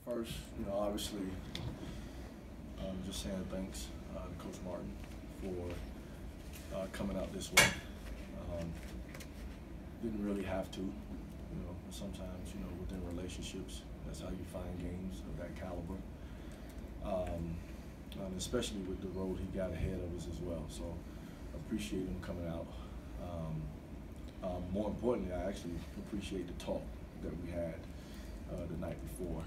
First, obviously, just saying thanks to Coach Martin for coming out this way. Didn't really have to, sometimes, within relationships, that's how you find games of that caliber. Especially with the road he got ahead of us as well. So appreciate him coming out. More importantly, I actually appreciate the talk that we had the night before,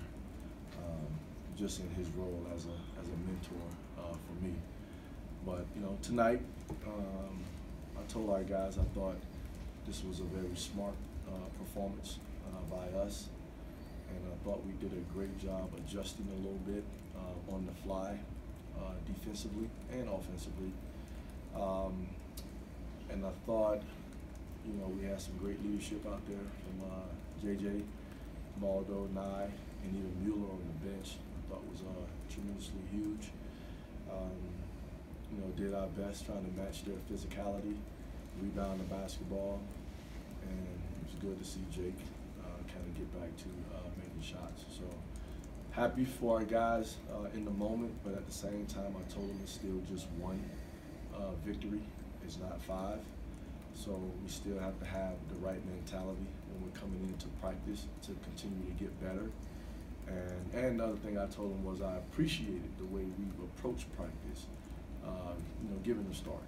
just in his role as a mentor for me. But tonight, I told our guys I thought this was a very smart performance by us, and I thought we did a great job adjusting a little bit on the fly, defensively and offensively. And I thought, we had some great leadership out there from JJ, Maldo, Nye, and even Mueller on the bench. I thought was tremendously huge. Did our best trying to match their physicality, rebound the basketball, and it was good to see Jake kind of get back to making shots. So happy for our guys in the moment, but at the same time, I told them it's still just one victory. It's not 5. So we still have to have the right mentality when we're coming into practice to continue to get better. And another thing I told them was I appreciated the way we've approached practice, given the start.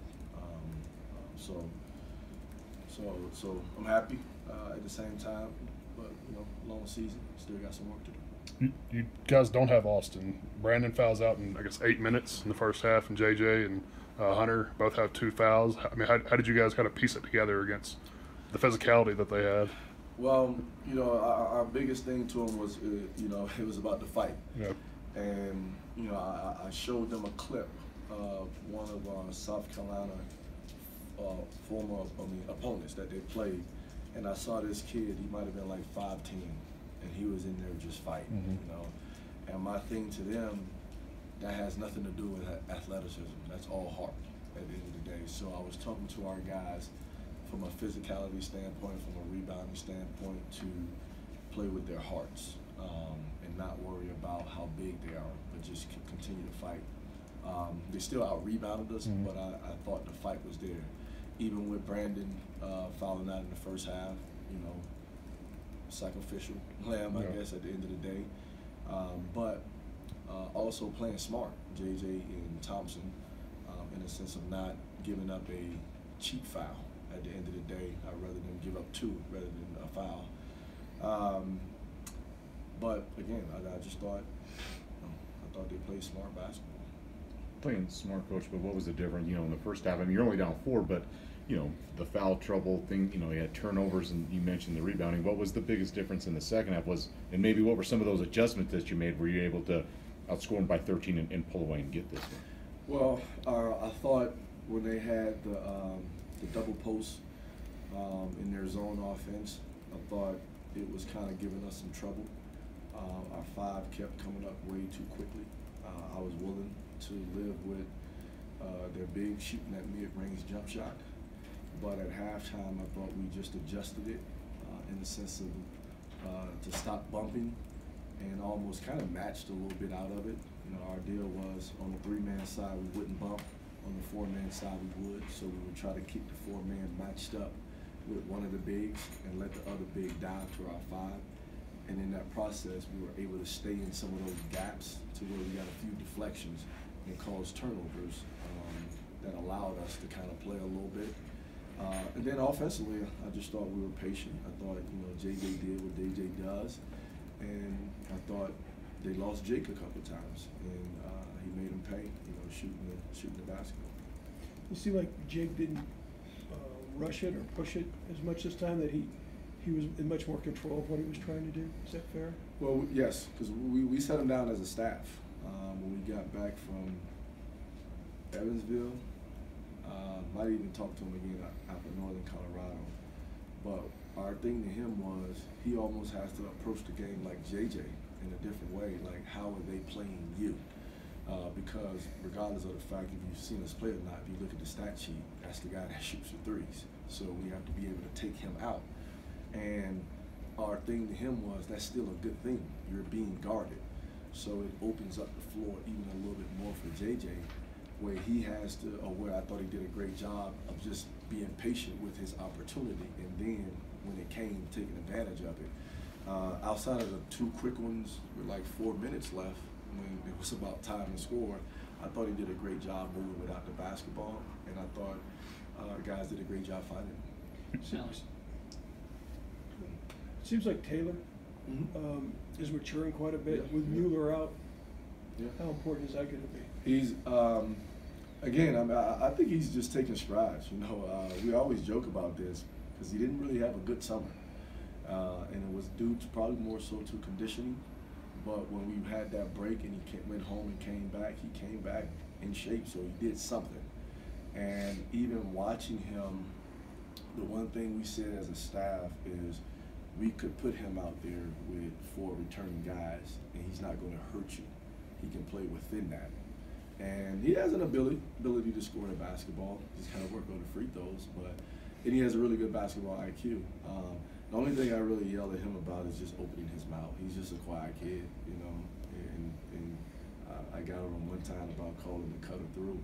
So I'm happy at the same time, but long season, still got some work to do. You guys don't have Austin. Brandon fouls out in, I guess, 8 minutes in the first half, and JJ and Hunter both have 2 fouls. I mean, how did you guys kind of piece it together against the physicality that they had? Well, our biggest thing to them was, it was about the fight. Yep. And, I showed them a clip of one of South Carolina former opponents that they played. And I saw this kid, he might have been like 5'10", and he was in there just fighting, And my thing to them, that has nothing to do with athleticism. That's all heart at the end of the day. So I was talking to our guys from a physicality standpoint, from a rebounding standpoint, to play with their hearts and not worry about how big they are, but just continue to fight. They still out-rebounded us, but I thought the fight was there. Even with Brandon fouling out in the first half, sacrificial lamb, I guess, at the end of the day. But also playing smart, JJ and Thompson, in a sense of not giving up a cheap foul. At the end of the day, I'd rather them give up 2 rather than a foul. But again, I just thought, I thought they played smart basketball. Playing smart, coach, but what was the difference? In the first half, I mean, you're only down 4, but the foul trouble thing. You had turnovers, and you mentioned the rebounding. What was the biggest difference in the second half? And maybe what were some of those adjustments that you made? Were you able to outscore them by 13 and pull away and get this one? Well, I thought when they had the double post in their zone offense, I thought it was kind of giving us some trouble. Our 5 kept coming up way too quickly. I was willing to live with their big shooting that mid-range jump shot, but at halftime I thought we just adjusted it in the sense of to stop bumping and almost kind of matched a little bit out of it. Our deal was on the 3-man side we wouldn't bump, on the 4-man side we would, so we would try to keep the 4-man matched up with one of the bigs and let the other big dive to our 5. And in that process, we were able to stay in some of those gaps to where we got a few deflections and caused turnovers that allowed us to kind of play a little bit. And then offensively, I just thought we were patient. I thought, JJ did what JJ does, and I thought they lost Jake a couple times, and he made him pay, shooting the basketball. It seemed like Jake didn't rush it or push it as much this time, that he was in much more control of what he was trying to do. Is that fair? Well, yes, because we set him down as a staff when we got back from Evansville. Might even talk to him again out in northern Colorado. But our thing to him was he almost has to approach the game like JJ in a different way. Like, how are they playing you? Because regardless of the fact if you've seen us play or not, if you look at the stat sheet, that's the guy that shoots the threes. So we have to be able to take him out. And our thing to him was, that's still a good thing. You're being guarded. So it opens up the floor even a little bit more for JJ, where he has to, or where I thought he did a great job of just being patient with his opportunity, and then when it came, taking advantage of it. Outside of the 2 quick ones with like 4 minutes left, when it was about time to score, I thought he did a great job moving without the basketball, and I thought guys did a great job finding him. Seems like Taylor is maturing quite a bit with Mueller out. Yeah. How important is that going to be? He's again. I think he's just taking strides. You know, we always joke about this because he didn't really have a good summer, and it was due to probably more so to conditioning. But when we had that break and he went home and came back, he came back in shape. So he did something. And even watching him, the one thing we said as a staff is we could put him out there with 4 returning guys, and he's not going to hurt you. He can play within that. And he has an ability to score the basketball. He's kind of work on the free throws, and he has a really good basketball IQ. The only thing I really yell at him about is just opening his mouth. He's just a quiet kid, you know. And I got on him one time about calling to cut him through,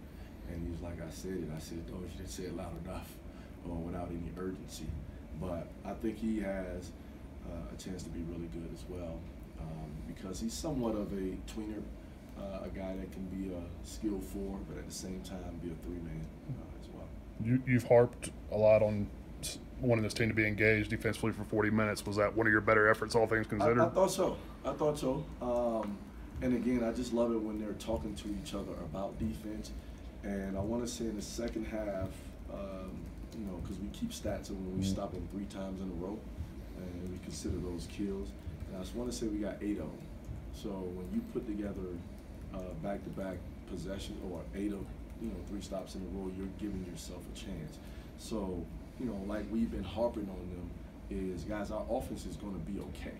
and he was like, I said it. I said, oh, you didn't say it loud enough, or without any urgency. But I think he has a chance to be really good as well, because he's somewhat of a tweener, a guy that can be a skilled 4, but at the same time be a 3-man as well. You've harped a lot on wanting this team to be engaged defensively for 40 minutes. Was that one of your better efforts, all things considered? I thought so. And again, I just love it when they're talking to each other about defense. And I want to say in the second half, you know, because we keep stats of when we stop them 3 times in a row, and we consider those kills. And I just want to say we got 8 of them. So when you put together back-to-back possession or 8 of, 3 stops in a row, you're giving yourself a chance. So, like we've been harping on them is, guys, our offense is going to be okay.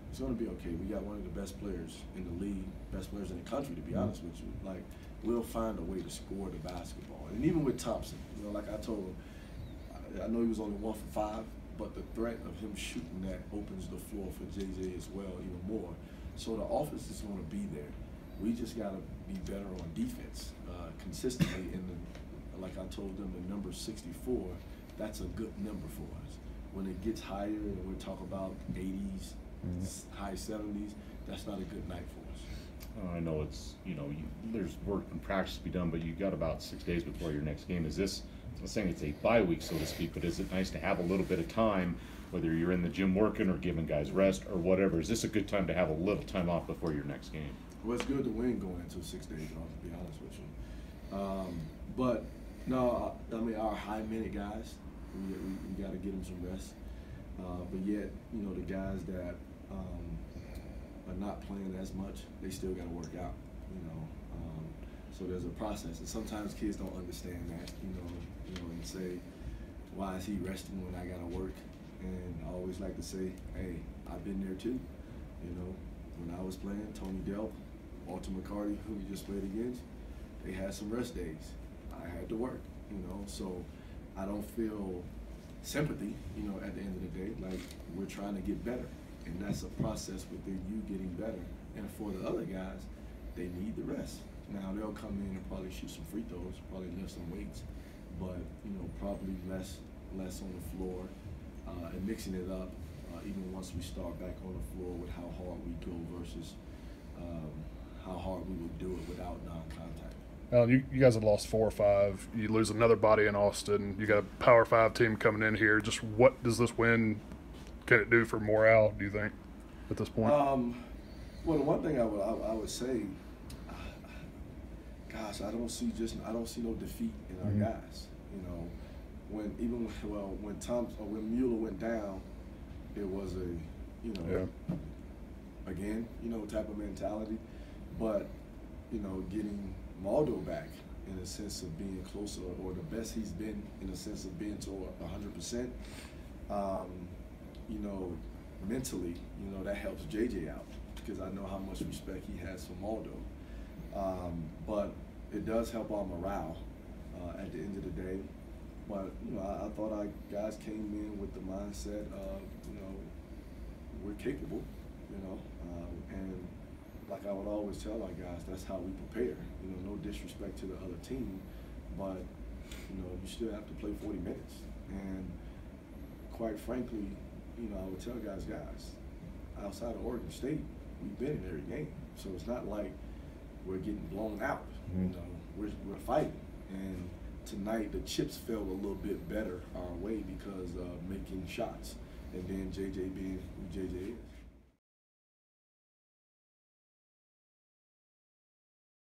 It's going to be okay. We got one of the best players in the league, best players in the country, to be honest with you. Like, we'll find a way to score the basketball. And even with Thompson, like I told him, I know he was only 1 for 5, but the threat of him shooting that opens the floor for JJ as well, even more. So the offense is going to be there. We just got to be better on defense consistently. And like I told them, the number 64, that's a good number for us. When it gets higher and we talk about 80s, high 70s, that's not a good night for us. I know it's, there's work and practice to be done, but you got about 6 days before your next game. Is this, I'm not saying it's a bye week, so to speak, but is it nice to have a little bit of time, whether you're in the gym working or giving guys rest or whatever? Is this a good time to have a little time off before your next game? Well, it's good to win going into 6 days off, to be honest with you. But no, I mean, our high minute guys, we got to get them some rest. But yet, the guys that are not playing as much, they still got to work out, so there's a process. And sometimes kids don't understand that, and say, why is he resting when I got to work? And I always like to say, hey, I've been there too. When I was playing, Tony Delp, Walter McCarty, who we just played against, they had some rest days. I had to work, so I don't feel sympathy, at the end of the day. Like, we're trying to get better, and that's a process within you getting better. And for the other guys, they need the rest. Now, they'll come in and probably shoot some free throws, probably lift some weights, but, probably less on the floor, and mixing it up, even once we start back on the floor with how hard we go versus how hard we will do it without non-contact. You guys have lost 4 or 5. You lose another body in Austin. You got a Power 5 team coming in here. Just what does this win, can it do for morale, do you think, at this point? Well, the one thing I would say, gosh, I don't see no defeat in our guys. When Mueller went down, it was again, type of mentality. But, getting Maldo back in a sense of being closer, or the best he's been in a sense of being to 100%, mentally, that helps JJ out, because I know how much respect he has for Maldo. But it does help our morale at the end of the day. But, I thought our guys came in with the mindset of, we're capable, and like I would always tell our guys, that's how we prepare. You know, no disrespect to the other team, but you know, you still have to play 40 minutes. And quite frankly, you know, I would tell guys, outside of Oregon State, we've been in every game. So it's not like we're getting blown out. You know, we're fighting. And tonight the chips fell a little bit better our way because of making shots, and then JJ being who JJ is.